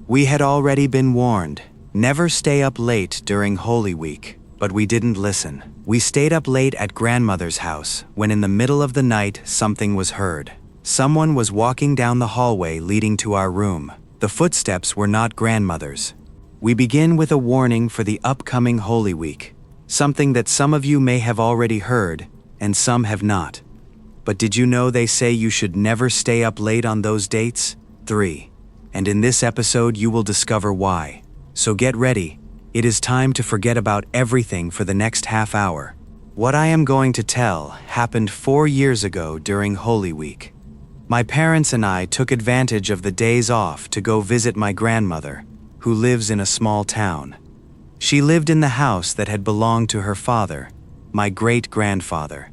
We had already been warned, never stay up late during Holy Week, but we didn't listen. We stayed up late at grandmother's house when in the middle of the night something was heard. Someone was walking down the hallway leading to our room. The footsteps were not grandmother's. We begin with a warning for the upcoming Holy Week, something that some of you may have already heard and some have not. But did you know they say you should never stay up late on those dates? 3. And in this episode you will discover why. So get ready. It is time to forget about everything for the next half hour. What I am going to tell happened 4 years ago during Holy Week. My parents and I took advantage of the days off to go visit my grandmother, who lives in a small town. She lived in the house that had belonged to her father, my great-grandfather.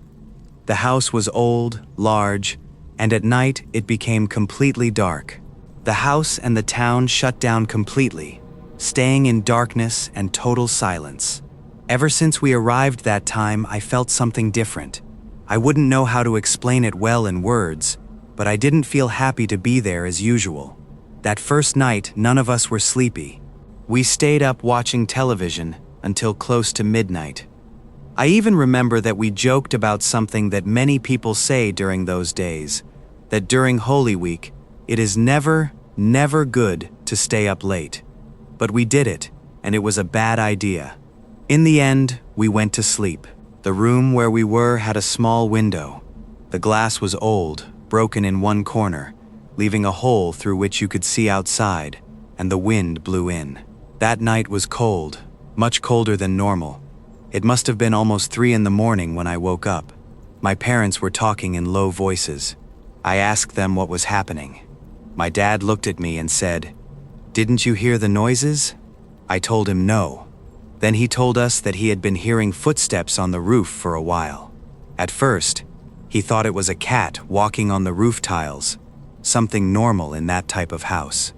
The house was old, large, and at night it became completely dark. The house and the town shut down completely, staying in darkness and total silence. Ever since we arrived that time, I felt something different. I wouldn't know how to explain it well in words, but I didn't feel happy to be there as usual. That first night, none of us were sleepy. We stayed up watching television until close to midnight. I even remember that we joked about something that many people say during those days, that during Holy Week, it is never good to stay up late. But we did it, and it was a bad idea. In the end, we went to sleep. The room where we were had a small window. The glass was old, broken in one corner, leaving a hole through which you could see outside, and the wind blew in. That night was cold, much colder than normal. It must have been almost 3 in the morning when I woke up. My parents were talking in low voices. I asked them what was happening. My dad looked at me and said, "Didn't you hear the noises?" I told him no. Then he told us that he had been hearing footsteps on the roof for a while. At first, he thought it was a cat walking on the roof tiles, something normal in that type of house.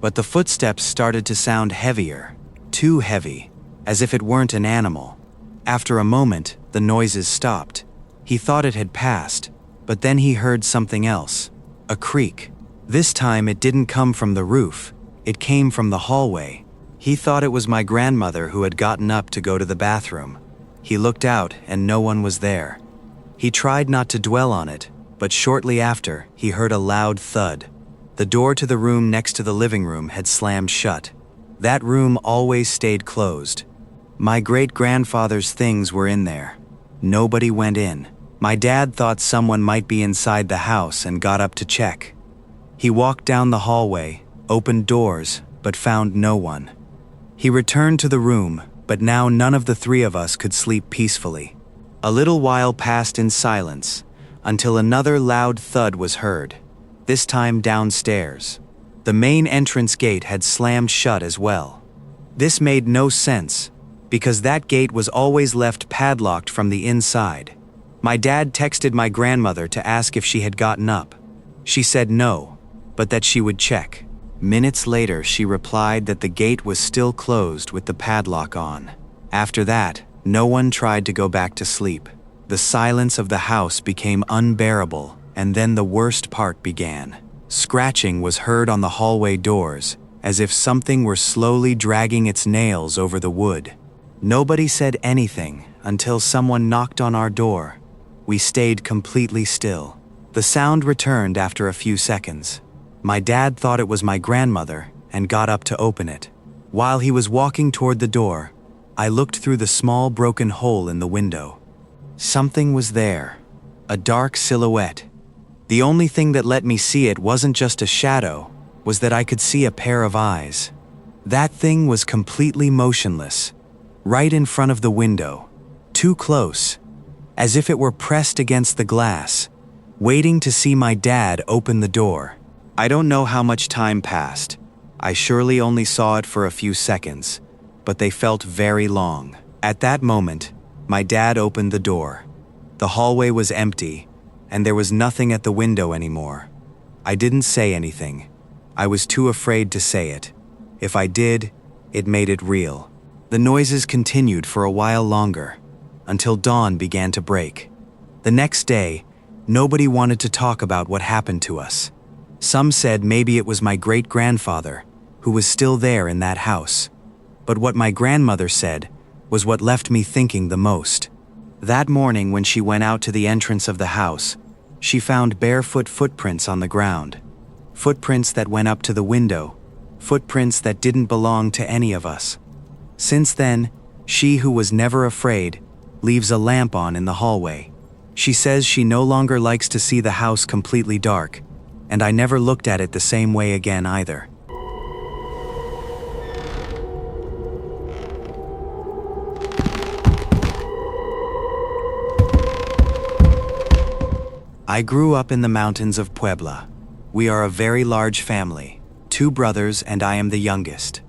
But the footsteps started to sound heavier, too heavy, as if it weren't an animal. After a moment, the noises stopped. He thought it had passed, but then he heard something else, a creak. This time it didn't come from the roof, it came from the hallway. He thought it was my grandmother who had gotten up to go to the bathroom. He looked out and no one was there. He tried not to dwell on it, but shortly after, he heard a loud thud. The door to the room next to the living room had slammed shut. That room always stayed closed. My great-grandfather's things were in there. Nobody went in. My dad thought someone might be inside the house and got up to check. He walked down the hallway, opened doors, but found no one. He returned to the room, but now none of the 3 of us could sleep peacefully. A little while passed in silence, until another loud thud was heard, this time downstairs. The main entrance gate had slammed shut as well. This made no sense, because that gate was always left padlocked from the inside. My dad texted my grandmother to ask if she had gotten up. She said no, but that she would check. Minutes later, she replied that the gate was still closed with the padlock on. After that, no one tried to go back to sleep. The silence of the house became unbearable, and then the worst part began. Scratching was heard on the hallway doors, as if something were slowly dragging its nails over the wood. Nobody said anything until someone knocked on our door. We stayed completely still. The sound returned after a few seconds. My dad thought it was my grandmother and got up to open it. While he was walking toward the door, I looked through the small broken hole in the window. Something was there, a dark silhouette. The only thing that let me see it wasn't just a shadow, was that I could see a pair of eyes. That thing was completely motionless, right in front of the window, too close, as if it were pressed against the glass, waiting to see my dad open the door. I don't know how much time passed. I surely only saw it for a few seconds, but they felt very long. At that moment, my dad opened the door. The hallway was empty, and there was nothing at the window anymore. I didn't say anything. I was too afraid to say it. If I did, it made it real. The noises continued for a while longer, until dawn began to break. The next day, nobody wanted to talk about what happened to us. Some said maybe it was my great-grandfather, who who was still there in that house. But what my grandmother said was what left me thinking the most. That morning when she went out to the entrance of the house, she found barefoot footprints on the ground. Footprints that went up to the window. Footprints that didn't belong to any of us. Since then, she who was never afraid leaves a lamp on in the hallway. She says she no longer likes to see the house completely dark, and I never looked at it the same way again either. I grew up in the mountains of Puebla. We are a very large family, 2 brothers and I am the youngest.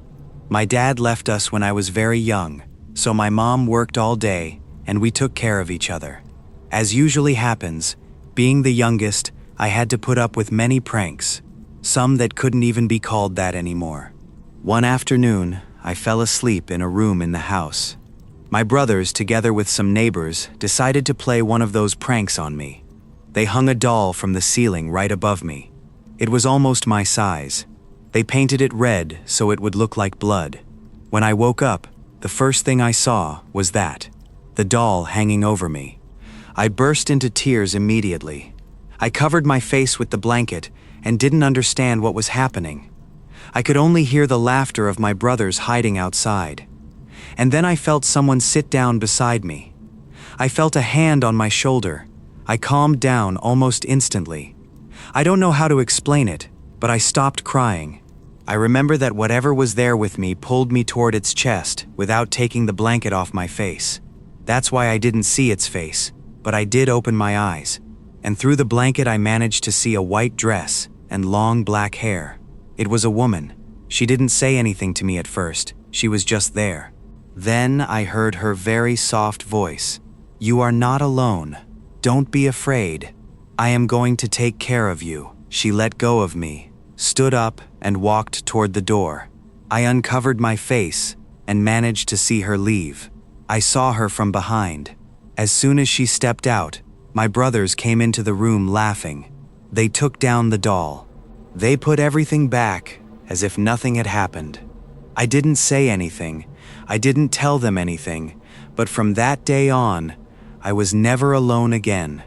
My dad left us when I was very young, so my mom worked all day and we took care of each other. As usually happens, being the youngest, I had to put up with many pranks, some that couldn't even be called that anymore. One afternoon, I fell asleep in a room in the house. My brothers, together with some neighbors, decided to play one of those pranks on me. They hung a doll from the ceiling right above me. It was almost my size. They painted it red so it would look like blood. When I woke up, the first thing I saw was that, the doll hanging over me. I burst into tears immediately. I covered my face with the blanket and didn't understand what was happening. I could only hear the laughter of my brothers hiding outside. And then I felt someone sit down beside me. I felt a hand on my shoulder. I calmed down almost instantly. I don't know how to explain it, but I stopped crying. I remember that whatever was there with me pulled me toward its chest without taking the blanket off my face. That's why I didn't see its face, but I did open my eyes. And through the blanket I managed to see a white dress and long black hair. It was a woman. She didn't say anything to me at first. She was just there. Then I heard her very soft voice. "You are not alone. Don't be afraid. I am going to take care of you." She let go of me, stood up, and walked toward the door. I uncovered my face and managed to see her leave. I saw her from behind. As soon as she stepped out, my brothers came into the room laughing. They took down the doll. They put everything back as if nothing had happened. I didn't say anything. I didn't tell them anything. But from that day on, I was never alone again.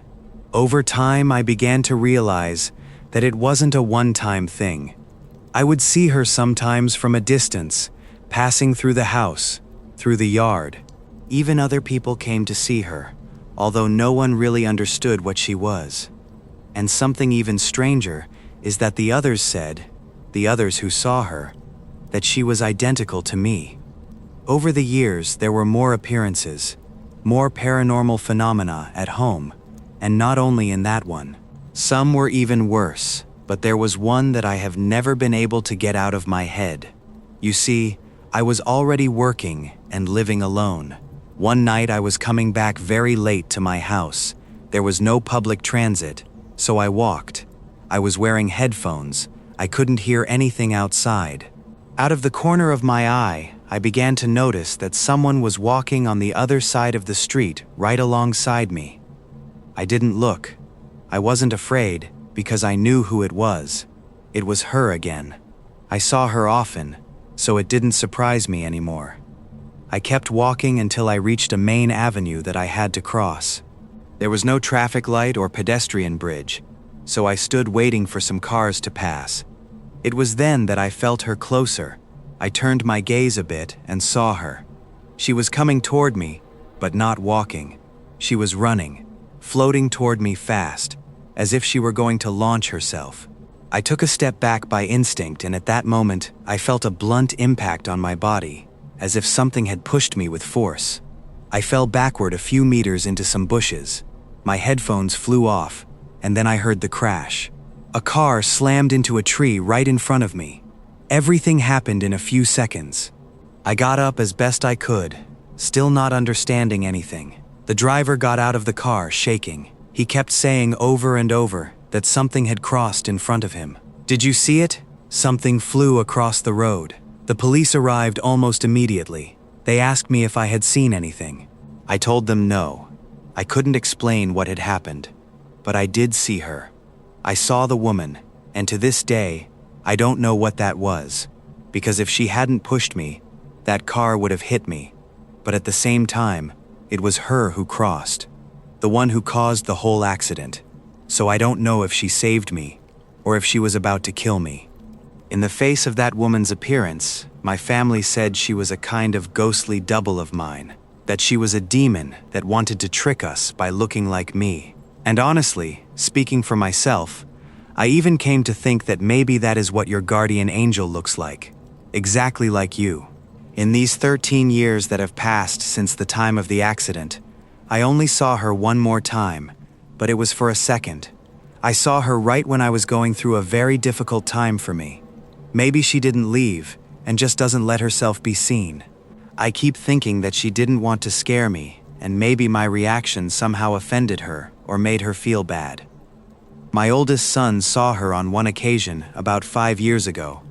Over time, I began to realize that it wasn't a one-time thing. I would see her sometimes from a distance, passing through the house, through the yard. Even other people came to see her, although no one really understood what she was. And something even stranger is that the others said, the others who saw her, that she was identical to me. Over the years, there were more appearances, more paranormal phenomena at home, and not only in that one. Some were even worse, but there was one that I have never been able to get out of my head. You see, I was already working and living alone. One night I was coming back very late to my house. There was no public transit, so I walked. I was wearing headphones. I couldn't hear anything outside. Out of the corner of my eye, I began to notice that someone was walking on the other side of the street right alongside me. I didn't look. I wasn't afraid because I knew who it was. It was her again. I saw her often, so it didn't surprise me anymore. I kept walking until I reached a main avenue that I had to cross. There was no traffic light or pedestrian bridge, so I stood waiting for some cars to pass. It was then that I felt her closer. I turned my gaze a bit and saw her. She was coming toward me, but not walking. She was running, floating toward me fast, as if she were going to launch herself. I took a step back by instinct, and at that moment, I felt a blunt impact on my body, as if something had pushed me with force. I fell backward a few meters into some bushes. My headphones flew off, and then I heard the crash. A car slammed into a tree right in front of me. Everything happened in a few seconds. I got up as best I could, still not understanding anything. The driver got out of the car, shaking. He kept saying over and over that something had crossed in front of him. "Did you see it?" Something flew across the road. The police arrived almost immediately. They asked me if I had seen anything. I told them no. I couldn't explain what had happened, but I did see her. I saw the woman, and to this day, I don't know what that was. because if she hadn't pushed me, that car would have hit me. But at the same time, it was her who crossed, the one who caused the whole accident. So I don't know if she saved me or if she was about to kill me. In the face of that woman's appearance, my family said she was a kind of ghostly double of mine, that she was a demon that wanted to trick us by looking like me. And honestly, speaking for myself, I even came to think that maybe that is what your guardian angel looks like, exactly like you. In these 13 years that have passed since the time of the accident, I only saw her one more time, but it was for a second. I saw her right when I was going through a very difficult time for me. Maybe she didn't leave and just doesn't let herself be seen. I keep thinking that she didn't want to scare me, and maybe my reaction somehow offended her or made her feel bad. My oldest son saw her on one occasion about 5 years ago.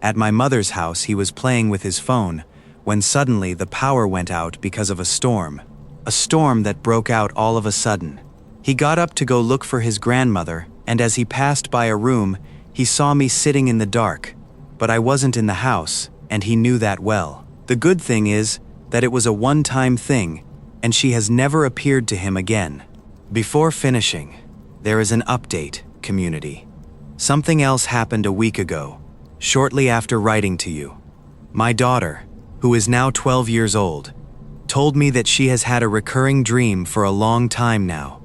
At my mother's house, he was playing with his phone when suddenly the power went out because of a storm that broke out all of a sudden. He got up to go look for his grandmother, and as he passed by a room, he saw me sitting in the dark, but I wasn't in the house, and he knew that well. The good thing is that it was a one-time thing, and she has never appeared to him again. Before finishing, there is an update, community. Something else happened a week ago, shortly after writing to you. My daughter, who is now 12 years old, told me that she has had a recurring dream for a long time now,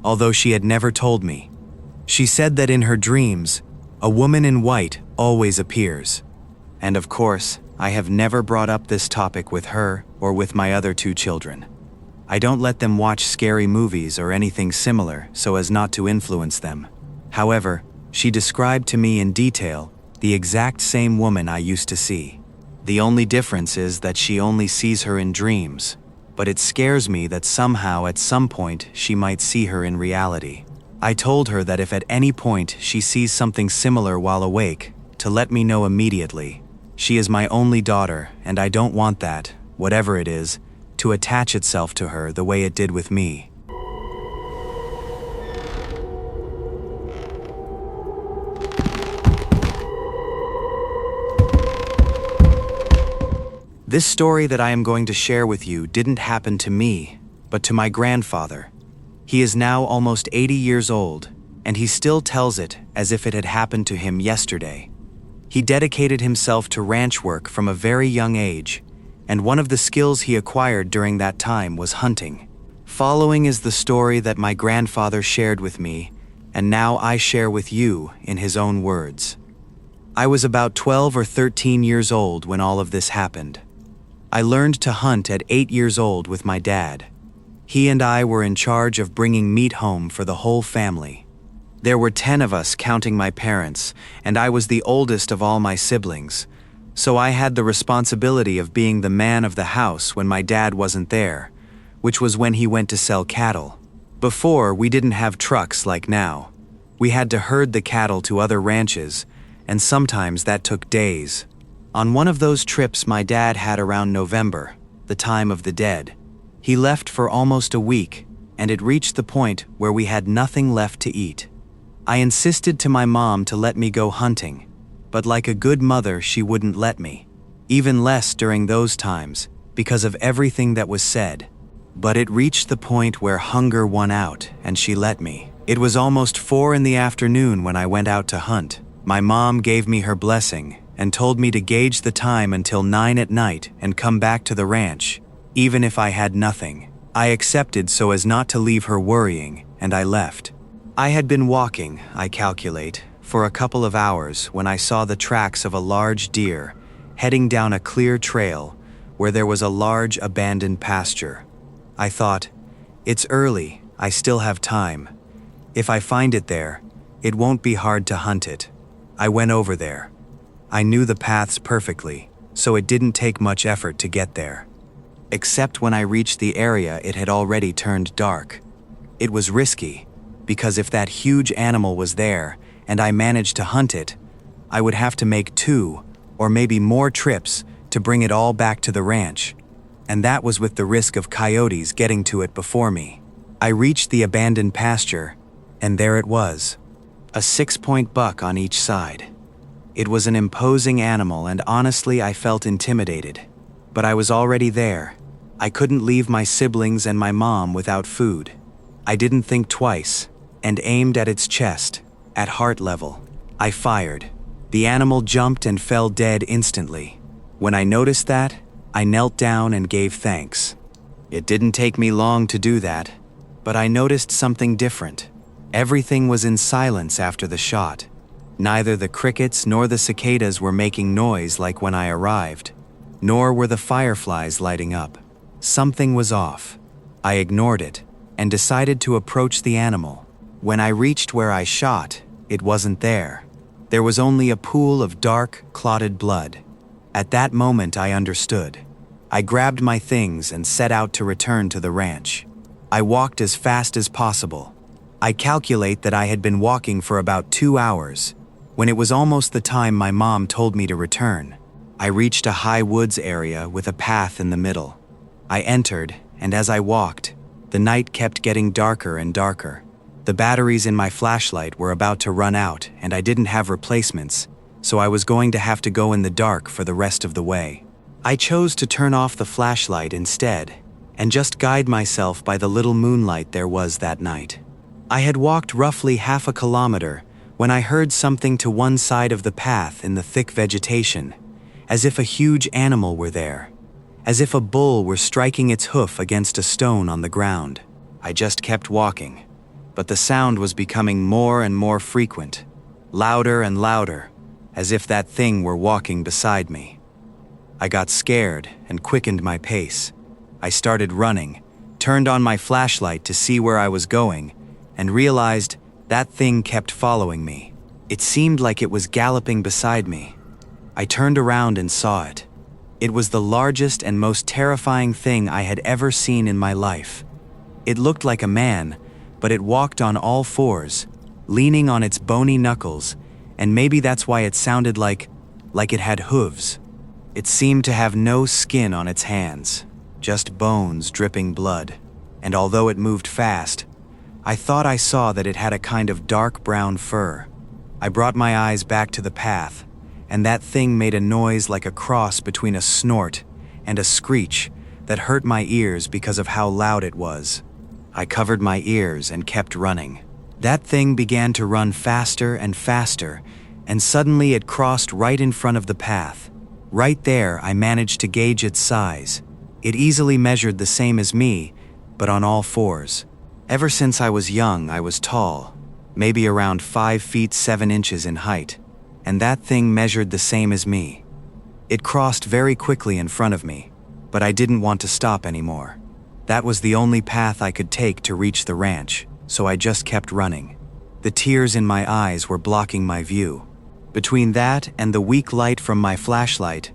although she had never told me. She said that in her dreams, a woman in white always appears. And of course, I have never brought up this topic with her or with my other 2 children. I don't let them watch scary movies or anything similar so as not to influence them. However, she described to me in detail the exact same woman I used to see. The only difference is that she only sees her in dreams, but it scares me that somehow at some point she might see her in reality. I told her that if at any point she sees something similar while awake, to let me know immediately. She is my only daughter, and I don't want that, whatever it is, to attach itself to her the way it did with me. This story that I am going to share with you didn't happen to me, but to my grandfather. He is now almost 80 years old, and he still tells it as if it had happened to him yesterday. He dedicated himself to ranch work from a very young age, and one of the skills he acquired during that time was hunting. Following is the story that my grandfather shared with me, and now I share with you in his own words. I was about 12 or 13 years old when all of this happened. I learned to hunt at 8 years old with my dad. He and I were in charge of bringing meat home for the whole family. There were 10 of us counting my parents, and I was the oldest of all my siblings, so I had the responsibility of being the man of the house when my dad wasn't there, which was when he went to sell cattle. Before, we didn't have trucks like now. We had to herd the cattle to other ranches, and sometimes that took days. On one of those trips my dad had around November, the time of the dead, he left for almost a week, and it reached the point where we had nothing left to eat. I insisted to my mom to let me go hunting, but like a good mother, she wouldn't let me. Even less during those times, because of everything that was said. But it reached the point where hunger won out, and she let me. It was almost 4 in the afternoon when I went out to hunt. My mom gave me her blessing and told me to gauge the time until 9 at night and come back to the ranch, even if I had nothing. I accepted so as not to leave her worrying, and I left. I had been walking, I calculate, for a couple of hours when I saw the tracks of a large deer heading down a clear trail where there was a large abandoned pasture. I thought, it's early, I still have time. If I find it there, it won't be hard to hunt it. I went over there. I knew the paths perfectly, so it didn't take much effort to get there. Except when I reached the area, it had already turned dark. It was risky, because if that huge animal was there and I managed to hunt it, I would have to make 2 or maybe more trips to bring it all back to the ranch, and that was with the risk of coyotes getting to it before me. I reached the abandoned pasture, and there it was, a 6-point buck on each side. It was an imposing animal, and honestly, I felt intimidated. But I was already there. I couldn't leave my siblings and my mom without food. I didn't think twice, and aimed at its chest, at heart level. I fired. The animal jumped and fell dead instantly. When I noticed that, I knelt down and gave thanks. It didn't take me long to do that, but I noticed something different. Everything was in silence after the shot. Neither the crickets nor the cicadas were making noise like when I arrived, nor were the fireflies lighting up. Something was off. I ignored it and decided to approach the animal. When I reached where I shot, it wasn't there. There was only a pool of dark, clotted blood. At that moment, I understood. I grabbed my things and set out to return to the ranch. I walked as fast as possible. I calculate that I had been walking for about 2 hours. When it was almost the time my mom told me to return, I reached a high woods area with a path in the middle. I entered, and as I walked, the night kept getting darker and darker. The batteries in my flashlight were about to run out, and I didn't have replacements, so I was going to have to go in the dark for the rest of the way. I chose to turn off the flashlight instead, and just guide myself by the little moonlight there was that night. I had walked roughly half a kilometer when I heard something to one side of the path in the thick vegetation, as if a huge animal were there, as if a bull were striking its hoof against a stone on the ground. I just kept walking, but the sound was becoming more and more frequent, louder and louder, as if that thing were walking beside me. I got scared and quickened my pace. I started running, turned on my flashlight to see where I was going, and realized that thing kept following me. It seemed like it was galloping beside me. I turned around and saw it. It was the largest and most terrifying thing I had ever seen in my life. It looked like a man, but it walked on all fours, leaning on its bony knuckles, and maybe that's why it sounded like it had hooves. It seemed to have no skin on its hands, just bones dripping blood, and although it moved fast, I thought I saw that it had a kind of dark brown fur. I brought my eyes back to the path, and that thing made a noise like a cross between a snort and a screech that hurt my ears because of how loud it was. I covered my ears and kept running. That thing began to run faster and faster, and suddenly it crossed right in front of the path. Right there, I managed to gauge its size. It easily measured the same as me, but on all fours. Ever since I was young, I was tall, maybe around 5 feet 7 inches in height, and that thing measured the same as me. It crossed very quickly in front of me, but I didn't want to stop anymore. That was the only path I could take to reach the ranch, so I just kept running. The tears in my eyes were blocking my view. Between that and the weak light from my flashlight,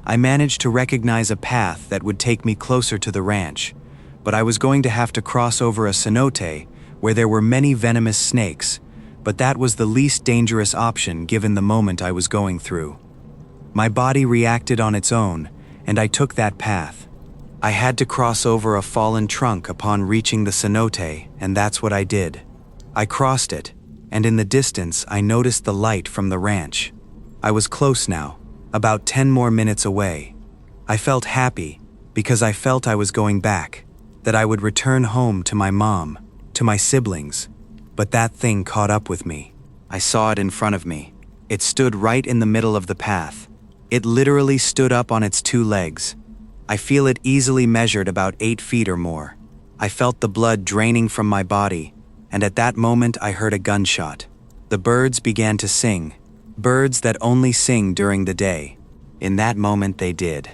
I managed to recognize a path that would take me closer to the ranch, but I was going to have to cross over a cenote where there were many venomous snakes, but that was the least dangerous option given the moment I was going through. My body reacted on its own, and I took that path. I had to cross over a fallen trunk upon reaching the cenote, and that's what I did. I crossed it, and in the distance I noticed the light from the ranch. I was close now, about 10 more minutes away. I felt happy because I felt I was going back, that I would return home to my mom, to my siblings. But that thing caught up with me. I saw it in front of me. It stood right in the middle of the path. It literally stood up on its 2 legs. I feel it easily measured about 8 feet or more. I felt the blood draining from my body, and at that moment I heard a gunshot. The birds began to sing, birds that only sing during the day. In that moment they did.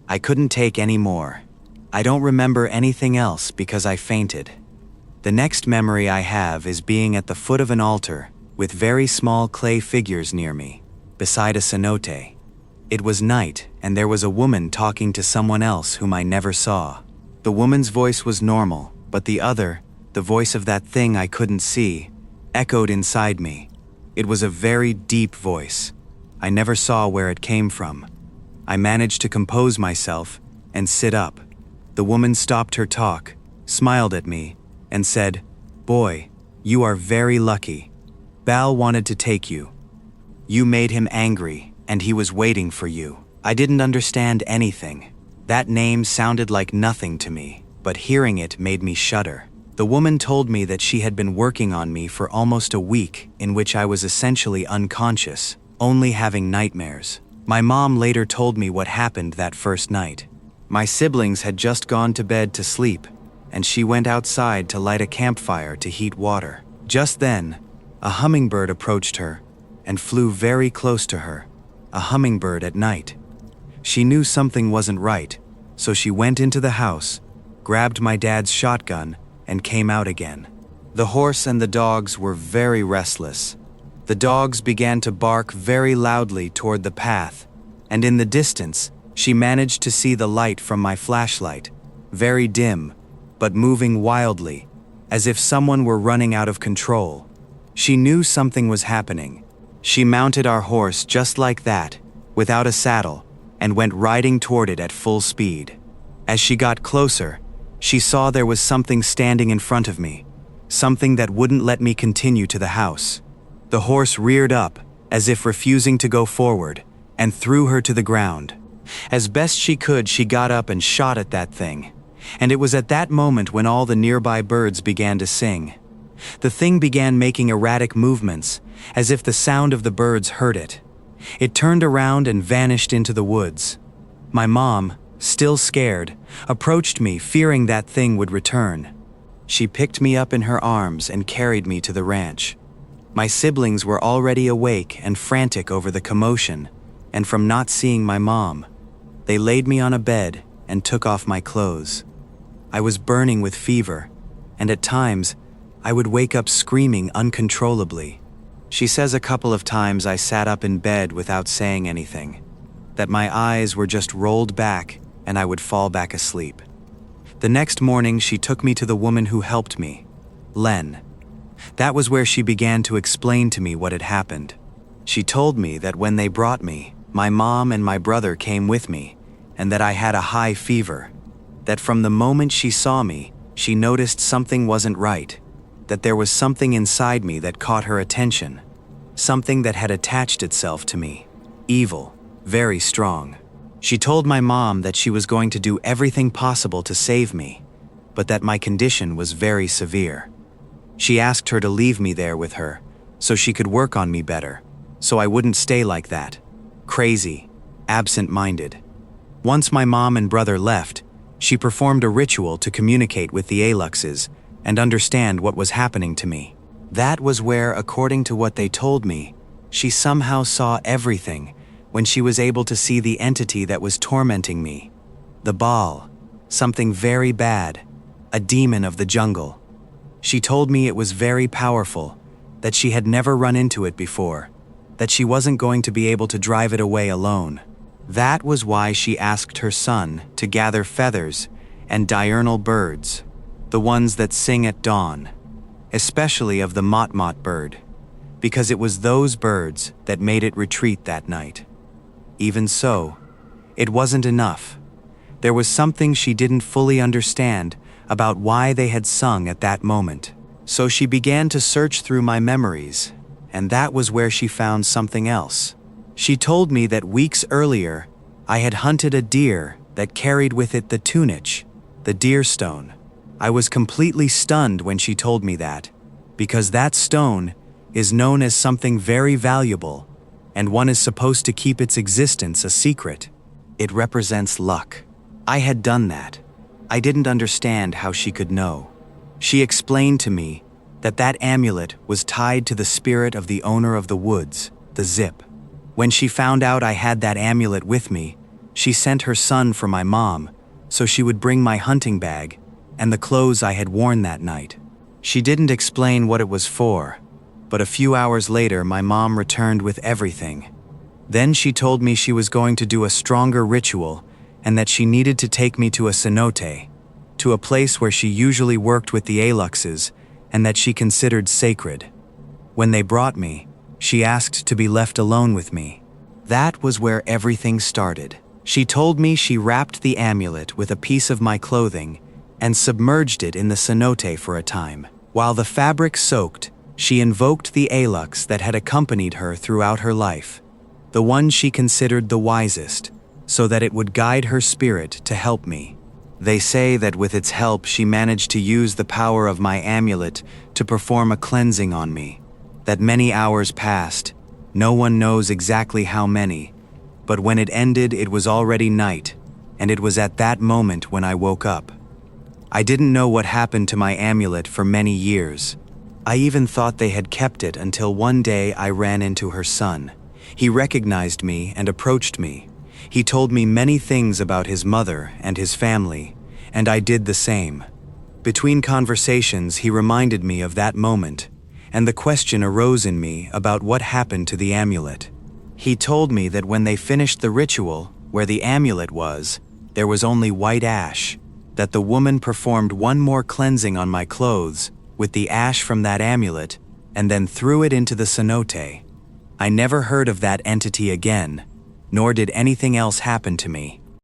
I couldn't take any more. I don't remember anything else because I fainted. The next memory I have is being at the foot of an altar with very small clay figures near me, beside a cenote. It was night, and there was a woman talking to someone else whom I never saw. The woman's voice was normal, but the other, the voice of that thing I couldn't see, echoed inside me. It was a very deep voice. I never saw where it came from. I managed to compose myself and sit up. The woman stopped her talk, smiled at me, and said, "Boy, you are very lucky. Bal wanted to take you." You made him angry, and he was waiting for you. I didn't understand anything. That name sounded like nothing to me, but hearing it made me shudder. The woman told me that she had been working on me for almost a week, in which I was essentially unconscious, only having nightmares. My mom later told me what happened that first night. My siblings had just gone to bed to sleep, and she went outside to light a campfire to heat water. Just then, a hummingbird approached her and flew very close to her. A hummingbird at night. She knew something wasn't right, so she went into the house, grabbed my dad's shotgun, and came out again. The horse and the dogs were very restless. The dogs began to bark very loudly toward the path, and in the distance, she managed to see the light from my flashlight, very dim, but moving wildly, as if someone were running out of control. She knew something was happening. She mounted our horse just like that, without a saddle, and went riding toward it at full speed. As she got closer, she saw there was something standing in front of me, something that wouldn't let me continue to the house. The horse reared up, as if refusing to go forward, and threw her to the ground. As best she could, she got up and shot at that thing. And it was at that moment when all the nearby birds began to sing. The thing began making erratic movements, as if the sound of the birds hurt it. It turned around and vanished into the woods. My mom, still scared, approached me, fearing that thing would return. She picked me up in her arms and carried me to the ranch. My siblings were already awake and frantic over the commotion, and from not seeing my mom. They laid me on a bed and took off my clothes. I was burning with fever, and at times, I would wake up screaming uncontrollably. She says a couple of times I sat up in bed without saying anything, that my eyes were just rolled back and I would fall back asleep. The next morning, she took me to the woman who helped me, Len. That was where she began to explain to me what had happened. She told me that when they brought me, my mom and my brother came with me, and that I had a high fever. That from the moment she saw me, she noticed something wasn't right. That there was something inside me that caught her attention. Something that had attached itself to me. Evil, very strong. She told my mom that she was going to do everything possible to save me, but that my condition was very severe. She asked her to leave me there with her, so she could work on me better, so I wouldn't stay like that. Crazy, absent-minded. Once my mom and brother left, she performed a ritual to communicate with the Aluxes and understand what was happening to me. That was where, according to what they told me, she somehow saw everything when she was able to see the entity that was tormenting me. The Baal, something very bad, a demon of the jungle. She told me it was very powerful, that she had never run into it before, that she wasn't going to be able to drive it away alone. That was why she asked her son to gather feathers and diurnal birds, the ones that sing at dawn, especially of the motmot bird, because it was those birds that made it retreat that night. Even so, it wasn't enough. There was something she didn't fully understand about why they had sung at that moment. So she began to search through my memories, and that was where she found something else. She told me that weeks earlier, I had hunted a deer that carried with it the tunich, the deer stone. I was completely stunned when she told me that, because that stone is known as something very valuable, and one is supposed to keep its existence a secret. It represents luck. I had done that. I didn't understand how she could know. She explained to me that that amulet was tied to the spirit of the owner of the woods, the Zip. When she found out I had that amulet with me, she sent her son for my mom, so she would bring my hunting bag and the clothes I had worn that night. She didn't explain what it was for, but a few hours later my mom returned with everything. Then she told me she was going to do a stronger ritual and that she needed to take me to a cenote, to a place where she usually worked with the Aluxes and that she considered sacred. When they brought me, she asked to be left alone with me. That was where everything started. She told me she wrapped the amulet with a piece of my clothing and submerged it in the cenote for a time. While the fabric soaked, She invoked the Alux that had accompanied her throughout her life, the one she considered the wisest, so that it would guide her spirit to help me. They say that with its help she managed to use the power of my amulet to perform a cleansing on me. That many hours passed, no one knows exactly how many, but when it ended it was already night, and it was at that moment when I woke up. I didn't know what happened to my amulet for many years. I even thought they had kept it until one day I ran into her son. He recognized me and approached me. He told me many things about his mother and his family, and I did the same. Between conversations, he reminded me of that moment, and the question arose in me about what happened to the amulet. He told me that when they finished the ritual, where the amulet was, there was only white ash, that the woman performed one more cleansing on my clothes with the ash from that amulet, and then threw it into the cenote. I never heard of that entity again, nor did anything else happen to me.